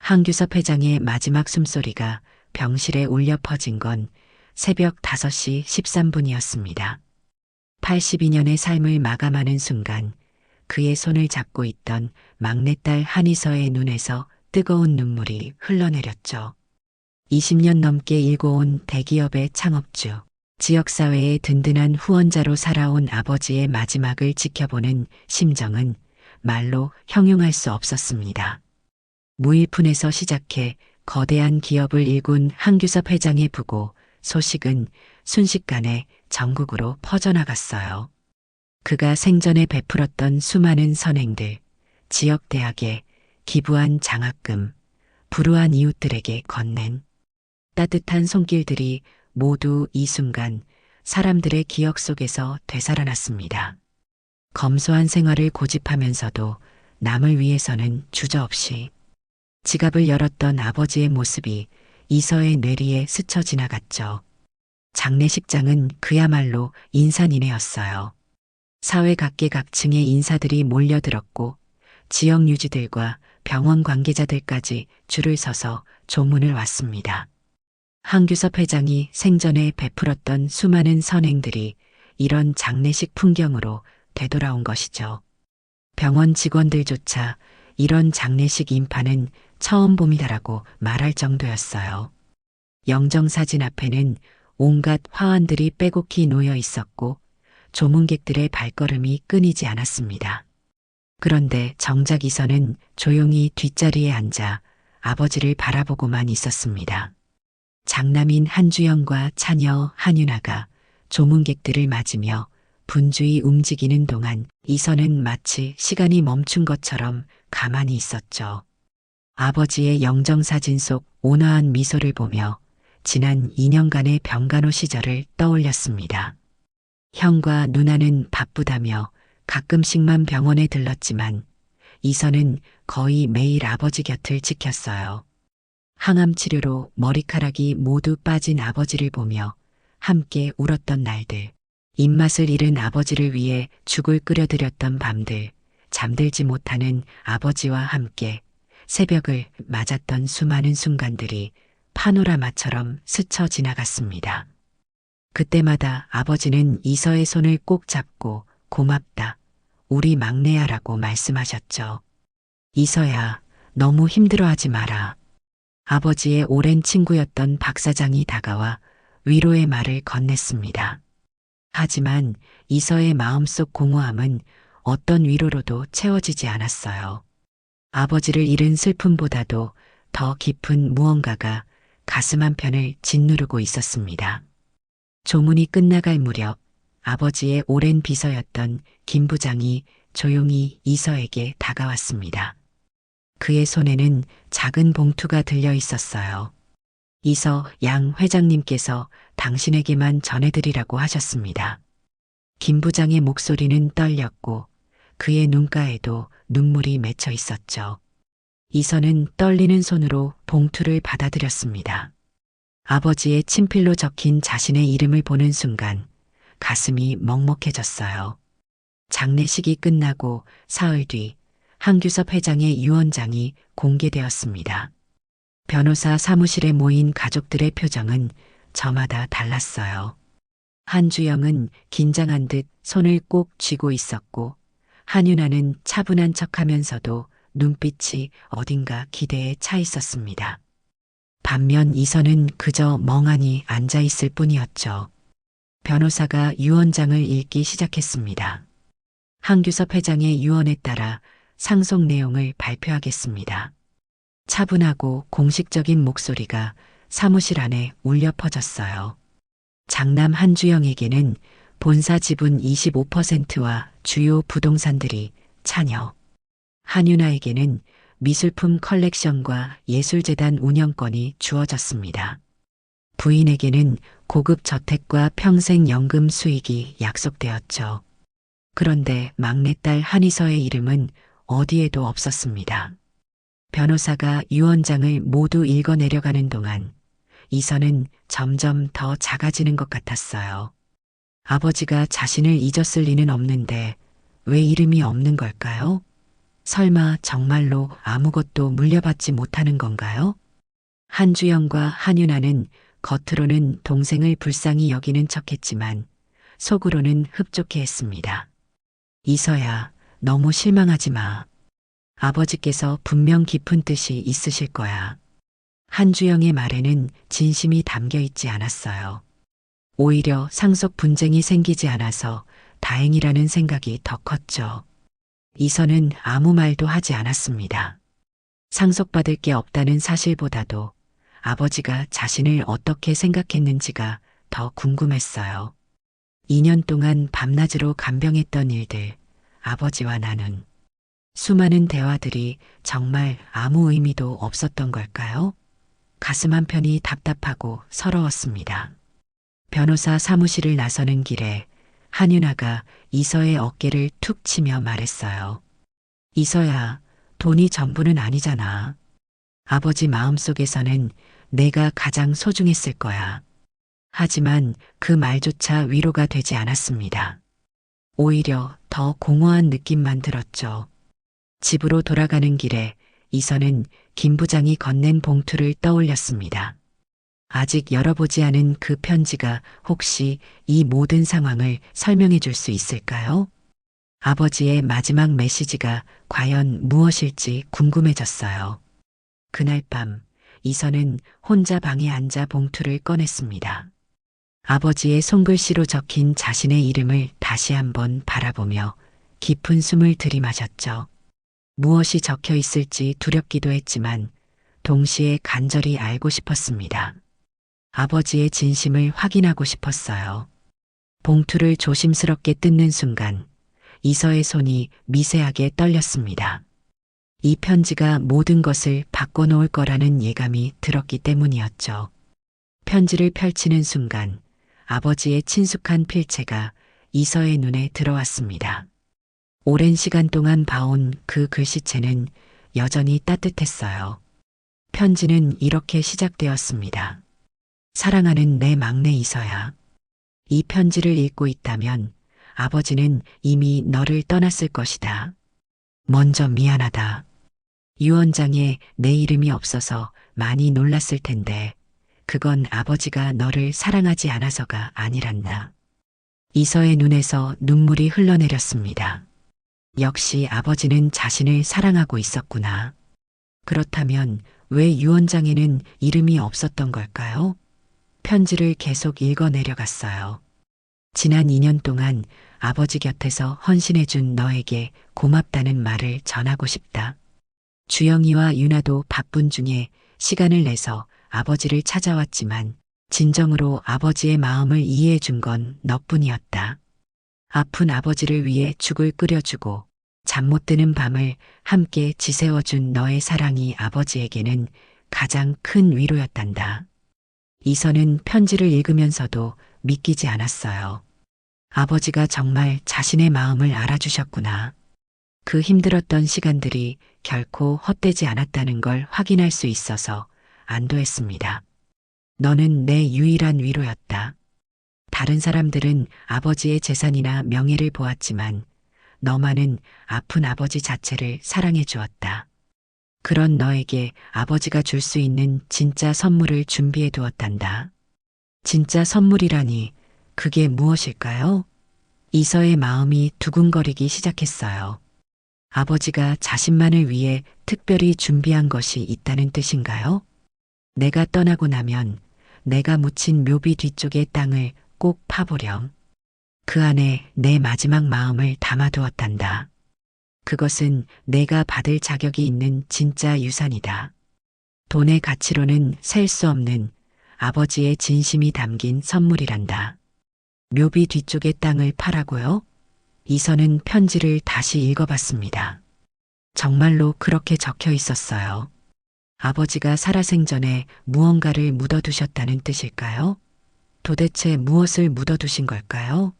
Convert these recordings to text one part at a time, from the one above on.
한규섭 회장의 마지막 숨소리가 병실에 울려 퍼진 건 새벽 5시 13분이었습니다. 82년의 삶을 마감하는 순간 그의 손을 잡고 있던 막내딸 한이서의 눈에서 뜨거운 눈물이 흘러내렸죠. 20년 넘게 일궈온 대기업의 창업주, 지역사회의 든든한 후원자로 살아온 아버지의 마지막을 지켜보는 심정은 말로 형용할 수 없었습니다. 무일푼에서 시작해 거대한 기업을 일군 한규섭 회장의 부고 소식은 순식간에 전국으로 퍼져나갔어요. 그가 생전에 베풀었던 수많은 선행들, 지역대학에 기부한 장학금, 불우한 이웃들에게 건넨 따뜻한 손길들이 모두 이 순간 사람들의 기억 속에서 되살아났습니다. 검소한 생활을 고집하면서도 남을 위해서는 주저없이 지갑을 열었던 아버지의 모습이 이서의 뇌리에 스쳐 지나갔죠. 장례식장은 그야말로 인산인해였어요. 사회 각계각층의 인사들이 몰려들었고 지역 유지들과 병원 관계자들까지 줄을 서서 조문을 왔습니다. 한규섭 회장이 생전에 베풀었던 수많은 선행들이 이런 장례식 풍경으로 되돌아온 것이죠. 병원 직원들조차 이런 장례식 인파는 처음 봄이다라고 말할 정도였어요. 영정사진 앞에는 온갖 화환들이 빼곡히 놓여 있었고 조문객들의 발걸음이 끊이지 않았습니다. 그런데 정작 이서는 조용히 뒷자리에 앉아 아버지를 바라보고만 있었습니다. 장남인 한주영과 차녀 한윤아가 조문객들을 맞으며 분주히 움직이는 동안 이서는 마치 시간이 멈춘 것처럼 가만히 있었죠. 아버지의 영정사진 속 온화한 미소를 보며 지난 2년간의 병간호 시절을 떠올렸습니다. 형과 누나는 바쁘다며 가끔씩만 병원에 들렀지만 이서는 거의 매일 아버지 곁을 지켰어요. 항암 치료로 머리카락이 모두 빠진 아버지를 보며 함께 울었던 날들, 입맛을 잃은 아버지를 위해 죽을 끓여드렸던 밤들, 잠들지 못하는 아버지와 함께 새벽을 맞았던 수많은 순간들이 파노라마처럼 스쳐 지나갔습니다. 그때마다 아버지는 이서의 손을 꼭 잡고 고맙다, 우리 막내야라고 말씀하셨죠. 이서야, 너무 힘들어하지 마라. 아버지의 오랜 친구였던 박 사장이 다가와 위로의 말을 건넸습니다. 하지만 이서의 마음속 공허함은 어떤 위로로도 채워지지 않았어요. 아버지를 잃은 슬픔보다도 더 깊은 무언가가 가슴 한편을 짓누르고 있었습니다. 조문이 끝나갈 무렵 아버지의 오랜 비서였던 김 부장이 조용히 이서에게 다가왔습니다. 그의 손에는 작은 봉투가 들려 있었어요. 이서 양 회장님께서 당신에게만 전해드리라고 하셨습니다. 김 부장의 목소리는 떨렸고 그의 눈가에도 눈물이 맺혀 있었죠. 이서는 떨리는 손으로 봉투를 받아들였습니다. 아버지의 친필로 적힌 자신의 이름을 보는 순간 가슴이 먹먹해졌어요. 장례식이 끝나고 사흘 뒤 한규섭 회장의 유언장이 공개되었습니다. 변호사 사무실에 모인 가족들의 표정은 저마다 달랐어요. 한주영은 긴장한 듯 손을 꼭 쥐고 있었고 한윤아는 차분한 척하면서도 눈빛이 어딘가 기대에 차 있었습니다. 반면 이서는 그저 멍하니 앉아 있을 뿐이었죠. 변호사가 유언장을 읽기 시작했습니다. 한규섭 회장의 유언에 따라 상속 내용을 발표하겠습니다. 차분하고 공식적인 목소리가 사무실 안에 울려 퍼졌어요. 장남 한주영에게는 본사 지분 25%와 주요 부동산들이, 차녀 한윤아에게는 미술품 컬렉션과 예술재단 운영권이 주어졌습니다. 부인에게는 고급 저택과 평생 연금 수익이 약속되었죠. 그런데 막내딸 한이서의 이름은 어디에도 없었습니다. 변호사가 유언장을 모두 읽어내려가는 동안 이서는 점점 더 작아지는 것 같았어요. 아버지가 자신을 잊었을 리는 없는데 왜 이름이 없는 걸까요? 설마 정말로 아무것도 물려받지 못하는 건가요? 한주영과 한윤아는 겉으로는 동생을 불쌍히 여기는 척했지만 속으로는 흡족해했습니다. 이서야, 너무 실망하지 마. 아버지께서 분명 깊은 뜻이 있으실 거야. 한주영의 말에는 진심이 담겨 있지 않았어요. 오히려 상속 분쟁이 생기지 않아서 다행이라는 생각이 더 컸죠. 이서는 아무 말도 하지 않았습니다. 상속받을 게 없다는 사실보다도 아버지가 자신을 어떻게 생각했는지가 더 궁금했어요. 2년 동안 밤낮으로 간병했던 일들, 아버지와 나눈 수많은 대화들이 정말 아무 의미도 없었던 걸까요? 가슴 한편이 답답하고 서러웠습니다. 변호사 사무실을 나서는 길에 한윤아가 이서의 어깨를 툭 치며 말했어요. 이서야, 돈이 전부는 아니잖아. 아버지 마음속에서는 내가 가장 소중했을 거야. 하지만 그 말조차 위로가 되지 않았습니다. 오히려 더 공허한 느낌만 들었죠. 집으로 돌아가는 길에 이서는 김 부장이 건넨 봉투를 떠올렸습니다. 아직 열어보지 않은 그 편지가 혹시 이 모든 상황을 설명해 줄 수 있을까요? 아버지의 마지막 메시지가 과연 무엇일지 궁금해졌어요. 그날 밤 이서는 혼자 방에 앉아 봉투를 꺼냈습니다. 아버지의 손글씨로 적힌 자신의 이름을 다시 한번 바라보며 깊은 숨을 들이마셨죠. 무엇이 적혀 있을지 두렵기도 했지만 동시에 간절히 알고 싶었습니다. 아버지의 진심을 확인하고 싶었어요. 봉투를 조심스럽게 뜯는 순간 이서의 손이 미세하게 떨렸습니다. 이 편지가 모든 것을 바꿔놓을 거라는 예감이 들었기 때문이었죠. 편지를 펼치는 순간 아버지의 친숙한 필체가 이서의 눈에 들어왔습니다. 오랜 시간 동안 봐온 그 글씨체는 여전히 따뜻했어요. 편지는 이렇게 시작되었습니다. 사랑하는 내 막내 이서야. 이 편지를 읽고 있다면 아버지는 이미 너를 떠났을 것이다. 먼저 미안하다. 유언장에 내 이름이 없어서 많이 놀랐을 텐데 그건 아버지가 너를 사랑하지 않아서가 아니란다. 이서의 눈에서 눈물이 흘러내렸습니다. 역시 아버지는 자신을 사랑하고 있었구나. 그렇다면 왜 유언장에는 이름이 없었던 걸까요? 편지를 계속 읽어 내려갔어요. 지난 2년 동안 아버지 곁에서 헌신해준 너에게 고맙다는 말을 전하고 싶다. 주영이와 윤아도 바쁜 중에 시간을 내서 아버지를 찾아왔지만 진정으로 아버지의 마음을 이해해 준 건 너뿐이었다. 아픈 아버지를 위해 죽을 끓여주고 잠 못 드는 밤을 함께 지새워준 너의 사랑이 아버지에게는 가장 큰 위로였단다. 이서는 편지를 읽으면서도 믿기지 않았어요. 아버지가 정말 자신의 마음을 알아주셨구나. 그 힘들었던 시간들이 결코 헛되지 않았다는 걸 확인할 수 있어서 안도했습니다. 너는 내 유일한 위로였다. 다른 사람들은 아버지의 재산이나 명예를 보았지만 너만은 아픈 아버지 자체를 사랑해 주었다. 그런 너에게 아버지가 줄 수 있는 진짜 선물을 준비해 두었단다. 진짜 선물이라니 그게 무엇일까요? 이서의 마음이 두근거리기 시작했어요. 아버지가 자신만을 위해 특별히 준비한 것이 있다는 뜻인가요? 내가 떠나고 나면 내가 묻힌 묘비 뒤쪽의 땅을 꼭 파보렴. 그 안에 내 마지막 마음을 담아두었단다. 그것은 내가 받을 자격이 있는 진짜 유산이다. 돈의 가치로는 셀 수 없는 아버지의 진심이 담긴 선물이란다. 묘비 뒤쪽의 땅을 파라고요? 이서는 편지를 다시 읽어봤습니다. 정말로 그렇게 적혀 있었어요. 아버지가 살아생전에 무언가를 묻어두셨다는 뜻일까요? 도대체 무엇을 묻어두신 걸까요?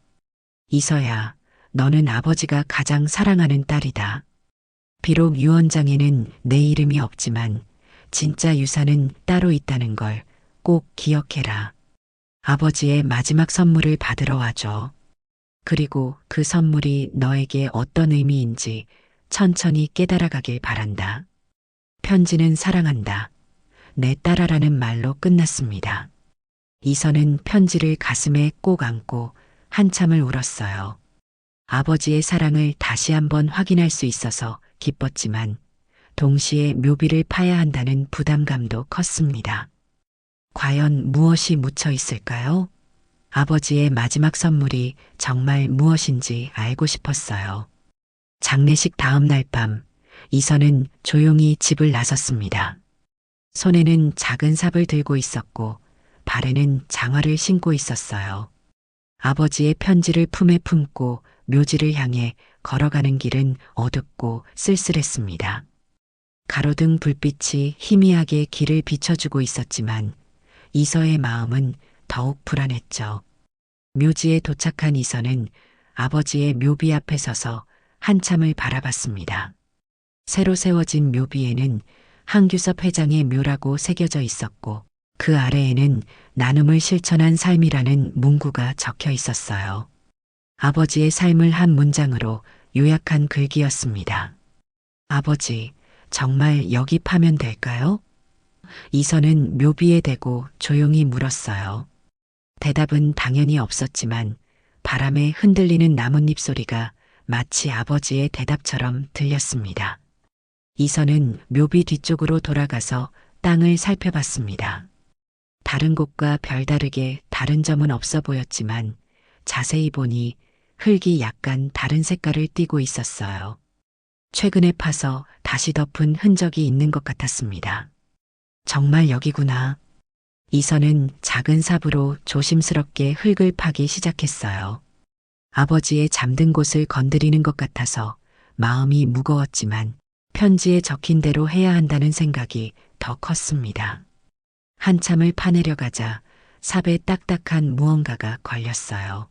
이서야, 너는 아버지가 가장 사랑하는 딸이다. 비록 유언장에는 내 이름이 없지만 진짜 유산은 따로 있다는 걸 꼭 기억해라. 아버지의 마지막 선물을 받으러 와줘. 그리고 그 선물이 너에게 어떤 의미인지 천천히 깨달아가길 바란다. 편지는 사랑한다. 내 딸아라는 말로 끝났습니다. 이선은 편지를 가슴에 꼭 안고 한참을 울었어요. 아버지의 사랑을 다시 한번 확인할 수 있어서 기뻤지만 동시에 묘비를 파야 한다는 부담감도 컸습니다. 과연 무엇이 묻혀 있을까요? 아버지의 마지막 선물이 정말 무엇인지 알고 싶었어요. 장례식 다음 날 밤, 이선은 조용히 집을 나섰습니다. 손에는 작은 삽을 들고 있었고, 발에는 장화를 신고 있었어요. 아버지의 편지를 품에 품고 묘지를 향해 걸어가는 길은 어둡고 쓸쓸했습니다. 가로등 불빛이 희미하게 길을 비춰주고 있었지만 이서의 마음은 더욱 불안했죠. 묘지에 도착한 이서는 아버지의 묘비 앞에 서서 한참을 바라봤습니다. 새로 세워진 묘비에는 한규섭 회장의 묘라고 새겨져 있었고 그 아래에는 나눔을 실천한 삶이라는 문구가 적혀 있었어요. 아버지의 삶을 한 문장으로 요약한 글귀였습니다. 아버지, 정말 여기 파면 될까요? 이선은 묘비에 대고 조용히 물었어요. 대답은 당연히 없었지만 바람에 흔들리는 나뭇잎 소리가 마치 아버지의 대답처럼 들렸습니다. 이선은 묘비 뒤쪽으로 돌아가서 땅을 살펴봤습니다. 다른 곳과 별다르게 다른 점은 없어 보였지만 자세히 보니 흙이 약간 다른 색깔을 띠고 있었어요. 최근에 파서 다시 덮은 흔적이 있는 것 같았습니다. 정말 여기구나. 이선은 작은 삽으로 조심스럽게 흙을 파기 시작했어요. 아버지의 잠든 곳을 건드리는 것 같아서 마음이 무거웠지만 편지에 적힌 대로 해야 한다는 생각이 더 컸습니다. 한참을 파내려가자 삽에 딱딱한 무언가가 걸렸어요.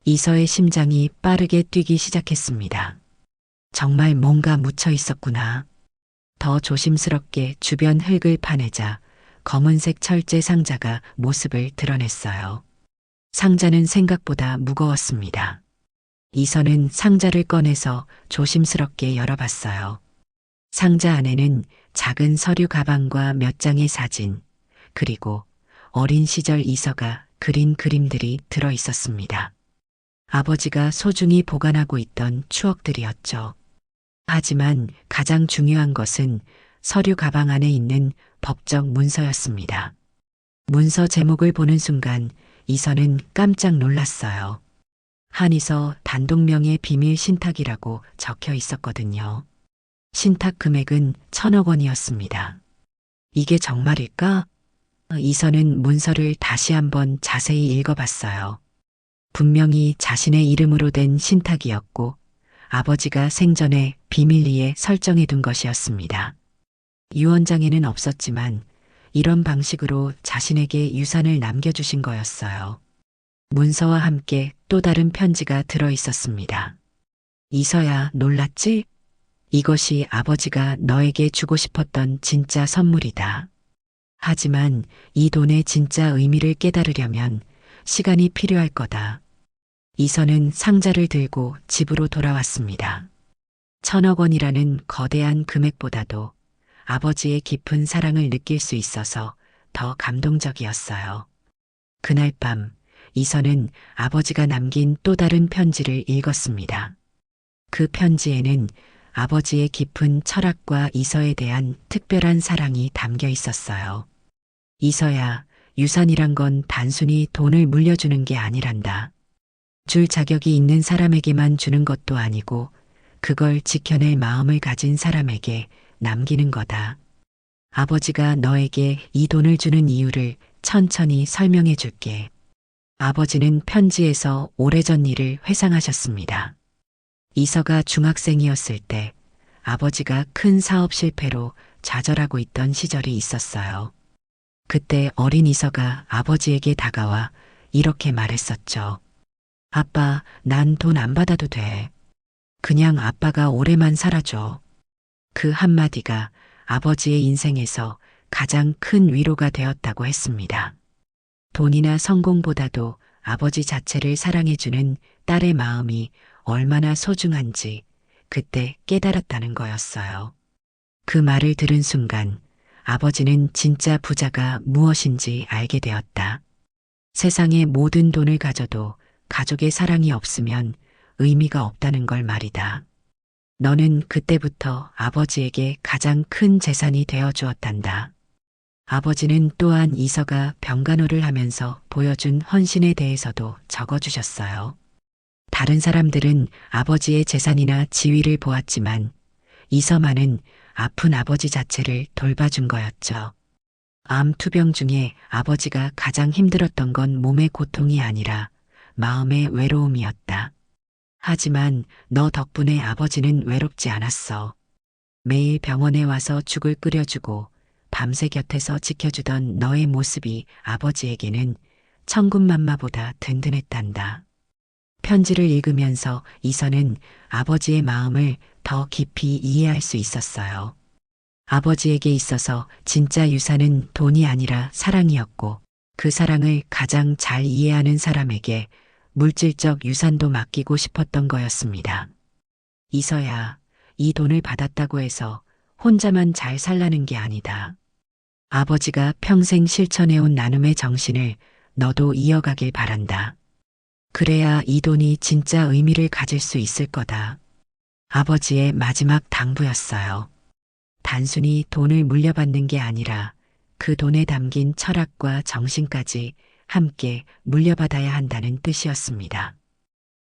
이서의 심장이 빠르게 뛰기 시작했습니다. 정말 뭔가 묻혀 있었구나. 더 조심스럽게 주변 흙을 파내자 검은색 철제 상자가 모습을 드러냈어요. 상자는 생각보다 무거웠습니다. 이선은 상자를 꺼내서 조심스럽게 열어봤어요. 상자 안에는 작은 서류 가방과 몇 장의 사진, 그리고 어린 시절 이서가 그린 그림들이 들어 있었습니다. 아버지가 소중히 보관하고 있던 추억들이었죠. 하지만 가장 중요한 것은 서류 가방 안에 있는 법적 문서였습니다. 문서 제목을 보는 순간 이선은 깜짝 놀랐어요. 한이서 단독명의 비밀 신탁이라고 적혀 있었거든요. 신탁 금액은 1,000억 원이었습니다. 이게 정말일까? 이선은 문서를 다시 한번 자세히 읽어봤어요. 분명히 자신의 이름으로 된 신탁이었고 아버지가 생전에 비밀리에 설정해둔 것이었습니다. 유언장에는 없었지만 이런 방식으로 자신에게 유산을 남겨주신 거였어요. 문서와 함께 또 다른 편지가 들어 있었습니다. 이서야, 놀랐지? 이것이 아버지가 너에게 주고 싶었던 진짜 선물이다. 하지만 이 돈의 진짜 의미를 깨달으려면 시간이 필요할 거다. 이서는 상자를 들고 집으로 돌아왔습니다. 1,000억 원이라는 거대한 금액보다도 아버지의 깊은 사랑을 느낄 수 있어서 더 감동적이었어요. 그날 밤 이서는 아버지가 남긴 또 다른 편지를 읽었습니다. 그 편지에는 아버지의 깊은 철학과 이서에 대한 특별한 사랑이 담겨 있었어요. 이서야, 유산이란 건 단순히 돈을 물려주는 게 아니란다. 줄 자격이 있는 사람에게만 주는 것도 아니고 그걸 지켜낼 마음을 가진 사람에게 남기는 거다. 아버지가 너에게 이 돈을 주는 이유를 천천히 설명해 줄게. 아버지는 편지에서 오래전 일을 회상하셨습니다. 이서가 중학생이었을 때 아버지가 큰 사업 실패로 좌절하고 있던 시절이 있었어요. 그때 어린 이서가 아버지에게 다가와 이렇게 말했었죠. 아빠, 난 돈 안 받아도 돼. 그냥 아빠가 오래만 살아줘. 그 한마디가 아버지의 인생에서 가장 큰 위로가 되었다고 했습니다. 돈이나 성공보다도 아버지 자체를 사랑해주는 딸의 마음이 얼마나 소중한지 그때 깨달았다는 거였어요. 그 말을 들은 순간 아버지는 진짜 부자가 무엇인지 알게 되었다. 세상의 모든 돈을 가져도 가족의 사랑이 없으면 의미가 없다는 걸 말이다. 너는 그때부터 아버지에게 가장 큰 재산이 되어 주었단다. 아버지는 또한 이서가 병간호를 하면서 보여준 헌신에 대해서도 적어주셨어요. 다른 사람들은 아버지의 재산이나 지위를 보았지만 이서만은 아픈 아버지 자체를 돌봐준 거였죠. 암 투병 중에 아버지가 가장 힘들었던 건 몸의 고통이 아니라 마음의 외로움이었다. 하지만 너 덕분에 아버지는 외롭지 않았어. 매일 병원에 와서 죽을 끓여주고 밤새 곁에서 지켜주던 너의 모습이 아버지에게는 천군만마보다 든든했단다. 편지를 읽으면서 이서는 아버지의 마음을 더 깊이 이해할 수 있었어요. 아버지에게 있어서 진짜 유산은 돈이 아니라 사랑이었고 그 사랑을 가장 잘 이해하는 사람에게 물질적 유산도 맡기고 싶었던 거였습니다. 이서야, 이 돈을 받았다고 해서 혼자만 잘 살라는 게 아니다. 아버지가 평생 실천해온 나눔의 정신을 너도 이어가길 바란다. 그래야 이 돈이 진짜 의미를 가질 수 있을 거다. 아버지의 마지막 당부였어요. 단순히 돈을 물려받는 게 아니라 그 돈에 담긴 철학과 정신까지 함께 물려받아야 한다는 뜻이었습니다.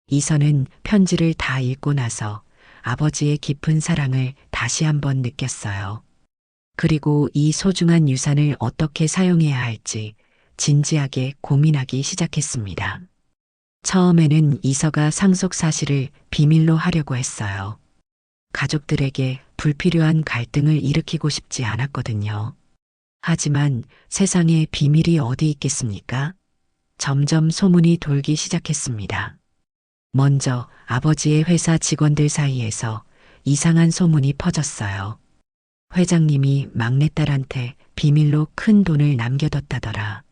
이서는 편지를 다 읽고 나서 아버지의 깊은 사랑을 다시 한번 느꼈어요. 그리고 이 소중한 유산을 어떻게 사용해야 할지 진지하게 고민하기 시작했습니다. 처음에는 이서가 상속 사실을 비밀로 하려고 했어요. 가족들에게 불필요한 갈등을 일으키고 싶지 않았거든요. 하지만 세상에 비밀이 어디 있겠습니까? 점점 소문이 돌기 시작했습니다. 먼저 아버지의 회사 직원들 사이에서 이상한 소문이 퍼졌어요. 회장님이 막내딸한테 비밀로 큰 돈을 남겨뒀다더라.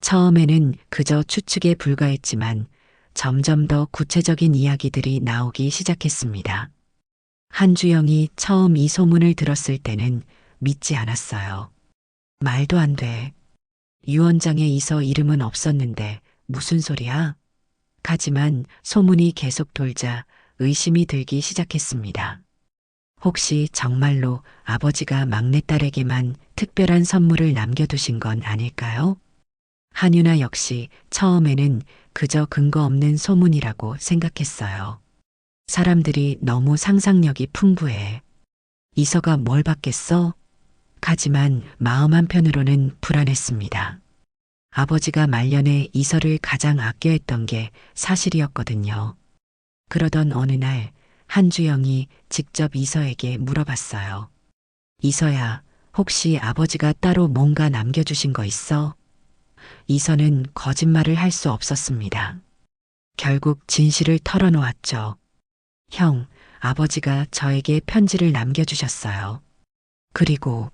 처음에는 그저 추측에 불과했지만 점점 더 구체적인 이야기들이 나오기 시작했습니다. 한주영이 처음 이 소문을 들었을 때는 믿지 않았어요. 말도 안 돼. 유언장에 이서 이름은 없었는데 무슨 소리야? 하지만 소문이 계속 돌자 의심이 들기 시작했습니다. 혹시 정말로 아버지가 막내딸에게만 특별한 선물을 남겨두신 건 아닐까요? 한유나 역시 처음에는 그저 근거 없는 소문이라고 생각했어요. 사람들이 너무 상상력이 풍부해. 이서가 뭘 받겠어? 하지만 마음 한편으로는 불안했습니다. 아버지가 말년에 이서를 가장 아껴했던 게 사실이었거든요. 그러던 어느 날 한주영이 직접 이서에게 물어봤어요. 이서야, 혹시 아버지가 따로 뭔가 남겨주신 거 있어? 이서는 거짓말을 할 수 없었습니다. 결국 진실을 털어놓았죠. 형, 아버지가 저에게 편지를 남겨주셨어요. 그리고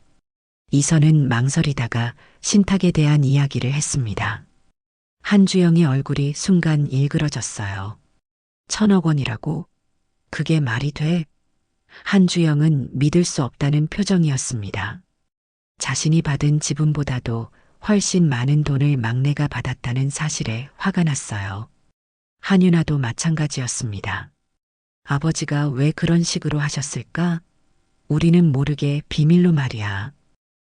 이서는 망설이다가 신탁에 대한 이야기를 했습니다. 한주영의 얼굴이 순간 일그러졌어요. 1,000억 원이라고? 그게 말이 돼? 한주영은 믿을 수 없다는 표정이었습니다. 자신이 받은 지분보다도 훨씬 많은 돈을 막내가 받았다는 사실에 화가 났어요. 한유나도 마찬가지였습니다. 아버지가 왜 그런 식으로 하셨을까? 우리는 모르게 비밀로 말이야.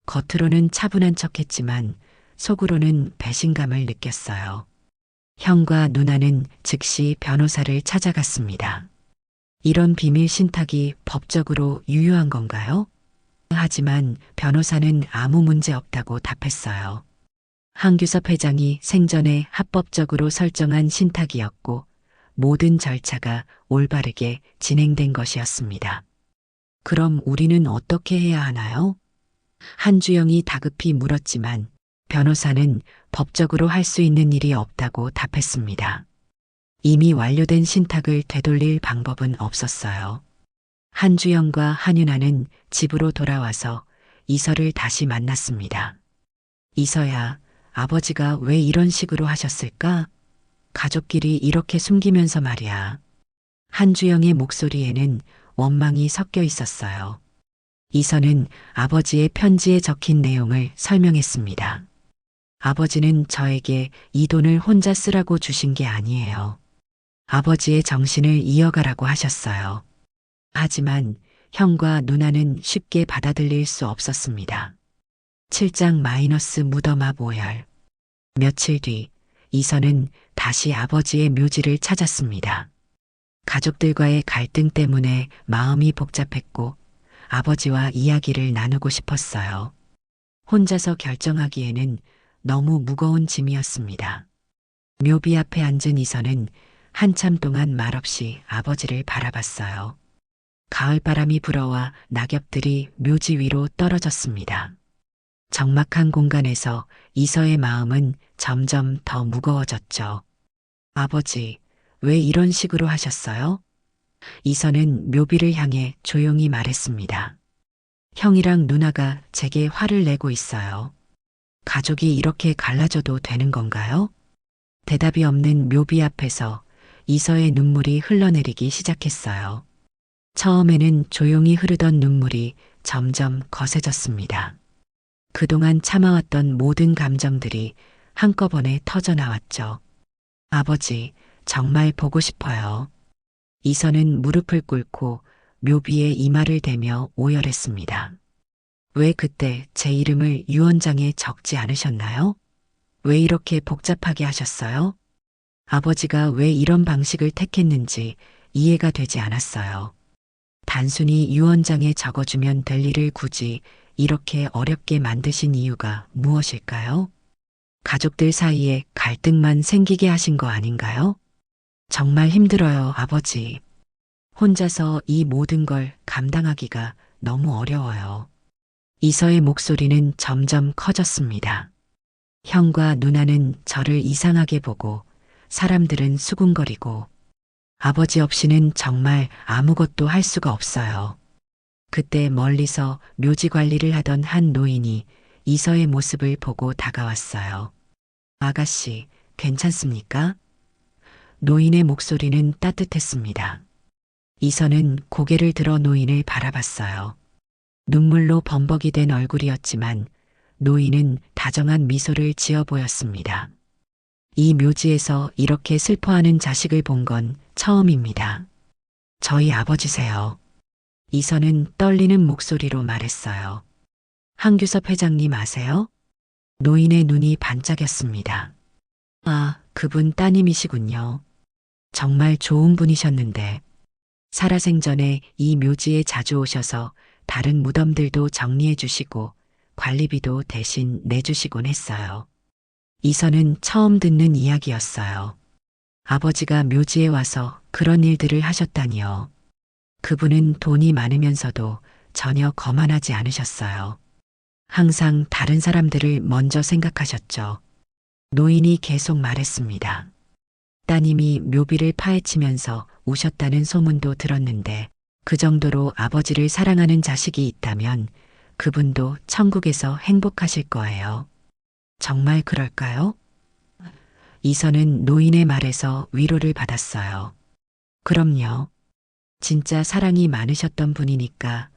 겉으로는 차분한 척했지만 속으로는 배신감을 느꼈어요. 형과 누나는 즉시 변호사를 찾아갔습니다. 이런 비밀 신탁이 법적으로 유효한 건가요? 하지만 변호사는 아무 문제 없다고 답했어요. 한규섭 회장이 생전에 합법적으로 설정한 신탁이었고 모든 절차가 올바르게 진행된 것이었습니다. 그럼 우리는 어떻게 해야 하나요? 한주영이 다급히 물었지만 변호사는 법적으로 할 수 있는 일이 없다고 답했습니다. 이미 완료된 신탁을 되돌릴 방법은 없었어요. 한주영과 한윤아는 집으로 돌아와서 이서를 다시 만났습니다. 이서야, 아버지가 왜 이런 식으로 하셨을까? 가족끼리 이렇게 숨기면서 말이야. 한주영의 목소리에는 원망이 섞여 있었어요. 이선은 아버지의 편지에 적힌 내용을 설명했습니다. 아버지는 저에게 이 돈을 혼자 쓰라고 주신 게 아니에요. 아버지의 정신을 이어가라고 하셨어요. 하지만 형과 누나는 쉽게 받아들일 수 없었습니다. 7장 마이너스 무덤 앞 오열. 며칠 뒤 이선은 다시 아버지의 묘지를 찾았습니다. 가족들과의 갈등 때문에 마음이 복잡했고 아버지와 이야기를 나누고 싶었어요. 혼자서 결정하기에는 너무 무거운 짐이었습니다. 묘비 앞에 앉은 이선은 한참 동안 말없이 아버지를 바라봤어요. 가을바람이 불어와 낙엽들이 묘지 위로 떨어졌습니다. 적막한 공간에서 이서의 마음은 점점 더 무거워졌죠. 아버지, 왜 이런 식으로 하셨어요? 이서는 묘비를 향해 조용히 말했습니다. 형이랑 누나가 제게 화를 내고 있어요. 가족이 이렇게 갈라져도 되는 건가요? 대답이 없는 묘비 앞에서 이서의 눈물이 흘러내리기 시작했어요. 처음에는 조용히 흐르던 눈물이 점점 거세졌습니다. 그동안 참아왔던 모든 감정들이 한꺼번에 터져 나왔죠. 아버지, 정말 보고 싶어요. 이선은 무릎을 꿇고 묘비의 이마를 대며 오열했습니다. 왜 그때 제 이름을 유언장에 적지 않으셨나요? 왜 이렇게 복잡하게 하셨어요? 아버지가 왜 이런 방식을 택했는지 이해가 되지 않았어요. 단순히 유언장에 적어주면 될 일을 굳이 이렇게 어렵게 만드신 이유가 무엇일까요? 가족들 사이에 갈등만 생기게 하신 거 아닌가요? 정말 힘들어요, 아버지. 혼자서 이 모든 걸 감당하기가 너무 어려워요. 이서의 목소리는 점점 커졌습니다. 형과 누나는 저를 이상하게 보고 사람들은 수군거리고 아버지 없이는 정말 아무것도 할 수가 없어요. 그때 멀리서 묘지 관리를 하던 한 노인이 이서의 모습을 보고 다가왔어요. 아가씨, 괜찮습니까? 노인의 목소리는 따뜻했습니다. 이서는 고개를 들어 노인을 바라봤어요. 눈물로 범벅이 된 얼굴이었지만 노인은 다정한 미소를 지어 보였습니다. 이 묘지에서 이렇게 슬퍼하는 자식을 본 건 처음입니다. 저희 아버지세요. 이선은 떨리는 목소리로 말했어요. 한규섭 회장님 아세요? 노인의 눈이 반짝였습니다. 아, 그분 따님이시군요. 정말 좋은 분이셨는데 살아생전에 이 묘지에 자주 오셔서 다른 무덤들도 정리해 주시고 관리비도 대신 내주시곤 했어요. 이선은 처음 듣는 이야기였어요. 아버지가 묘지에 와서 그런 일들을 하셨다니요. 그분은 돈이 많으면서도 전혀 거만하지 않으셨어요. 항상 다른 사람들을 먼저 생각하셨죠. 노인이 계속 말했습니다. 따님이 묘비를 파헤치면서 오셨다는 소문도 들었는데 그 정도로 아버지를 사랑하는 자식이 있다면 그분도 천국에서 행복하실 거예요. 정말 그럴까요? 이선은 노인의 말에서 위로를 받았어요. 그럼요. 진짜 사랑이 많으셨던 분이니까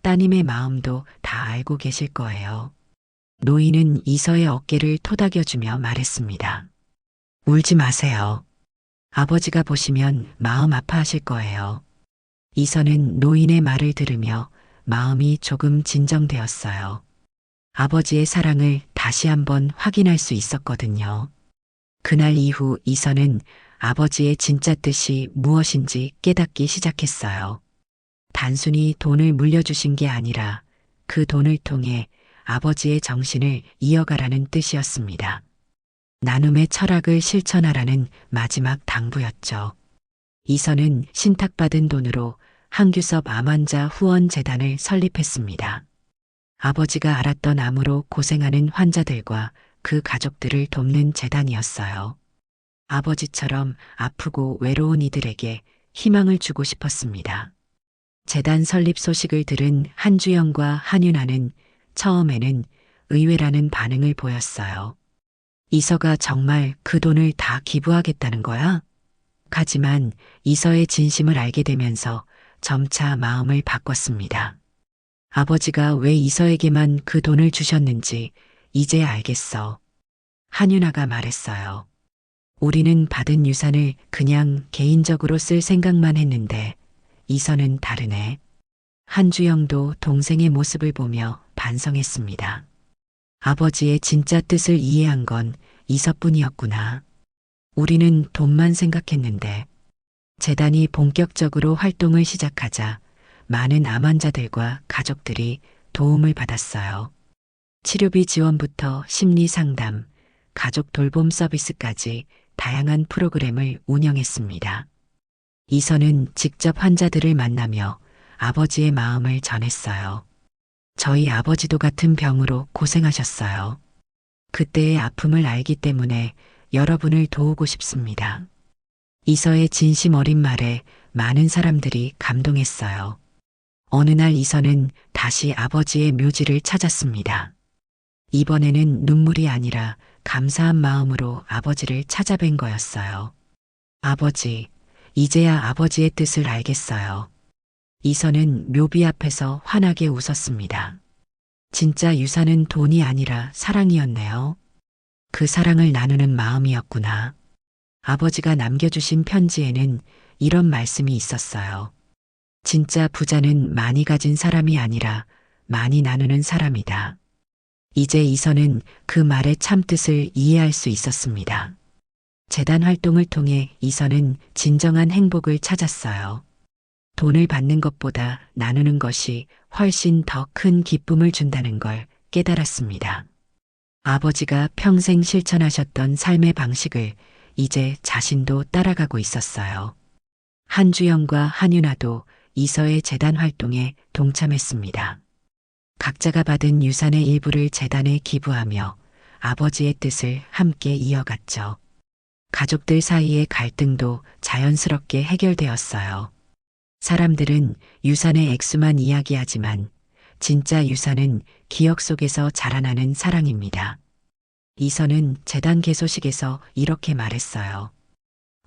따님의 마음도 다 알고 계실 거예요. 노인은 이서의 어깨를 토닥여주며 말했습니다. 울지 마세요. 아버지가 보시면 마음 아파하실 거예요. 이서는 노인의 말을 들으며 마음이 조금 진정되었어요. 아버지의 사랑을 다시 한번 확인할 수 있었거든요. 그날 이후 이서는 아버지의 진짜 뜻이 무엇인지 깨닫기 시작했어요. 단순히 돈을 물려주신 게 아니라 그 돈을 통해 아버지의 정신을 이어가라는 뜻이었습니다. 나눔의 철학을 실천하라는 마지막 당부였죠. 이서는 신탁받은 돈으로 한규섭 암환자 후원재단을 설립했습니다. 아버지가 알았던 암으로 고생하는 환자들과 그 가족들을 돕는 재단이었어요. 아버지처럼 아프고 외로운 이들에게 희망을 주고 싶었습니다. 재단 설립 소식을 들은 한주영과 한윤아는 처음에는 의외라는 반응을 보였어요. 이서가 정말 그 돈을 다 기부하겠다는 거야? 하지만 이서의 진심을 알게 되면서 점차 마음을 바꿨습니다. 아버지가 왜 이서에게만 그 돈을 주셨는지 이제 알겠어. 한윤아가 말했어요. 우리는 받은 유산을 그냥 개인적으로 쓸 생각만 했는데 이서는 다르네. 한주영도 동생의 모습을 보며 반성했습니다. 아버지의 진짜 뜻을 이해한 건 이서뿐이었구나. 우리는 돈만 생각했는데 재단이 본격적으로 활동을 시작하자 많은 암 환자들과 가족들이 도움을 받았어요. 치료비 지원부터 심리 상담, 가족 돌봄 서비스까지 다양한 프로그램을 운영했습니다. 이선은 직접 환자들을 만나며 아버지의 마음을 전했어요. 저희 아버지도 같은 병으로 고생하셨어요. 그때의 아픔을 알기 때문에 여러분을 도우고 싶습니다. 이서의 진심 어린 말에 많은 사람들이 감동했어요. 어느 날 이서는 다시 아버지의 묘지를 찾았습니다. 이번에는 눈물이 아니라 감사한 마음으로 아버지를 찾아뵌 거였어요. 아버지, 이제야 아버지의 뜻을 알겠어요. 이서는 묘비 앞에서 환하게 웃었습니다. 진짜 유산은 돈이 아니라 사랑이었네요. 그 사랑을 나누는 마음이었구나. 아버지가 남겨주신 편지에는 이런 말씀이 있었어요. 진짜 부자는 많이 가진 사람이 아니라 많이 나누는 사람이다. 이제 이서는 그 말의 참뜻을 이해할 수 있었습니다. 재단 활동을 통해 이서는 진정한 행복을 찾았어요. 돈을 받는 것보다 나누는 것이 훨씬 더 큰 기쁨을 준다는 걸 깨달았습니다. 아버지가 평생 실천하셨던 삶의 방식을 이제 자신도 따라가고 있었어요. 한주영과 한윤아도 이서의 재단 활동에 동참했습니다. 각자가 받은 유산의 일부를 재단에 기부하며 아버지의 뜻을 함께 이어갔죠. 가족들 사이의 갈등도 자연스럽게 해결되었어요. 사람들은 유산의 액수만 이야기하지만 진짜 유산은 기억 속에서 자라나는 사랑입니다. 이서는 재단 개소식에서 이렇게 말했어요.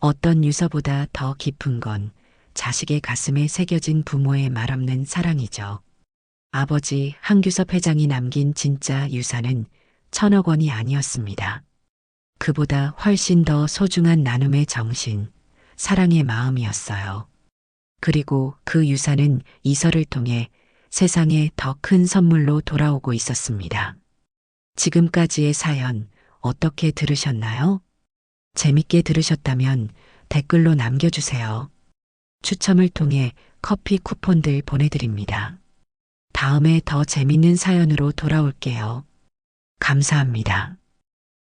어떤 유서보다 더 깊은 건 자식의 가슴에 새겨진 부모의 말없는 사랑이죠. 아버지 한규섭 회장이 남긴 진짜 유산은 1,000억 원이 아니었습니다. 그보다 훨씬 더 소중한 나눔의 정신, 사랑의 마음이었어요. 그리고 그 유산은 이서를 통해 세상에 더 큰 선물로 돌아오고 있었습니다. 지금까지의 사연 어떻게 들으셨나요? 재밌게 들으셨다면 댓글로 남겨주세요. 추첨을 통해 커피 쿠폰들 보내드립니다. 다음에 더 재밌는 사연으로 돌아올게요. 감사합니다.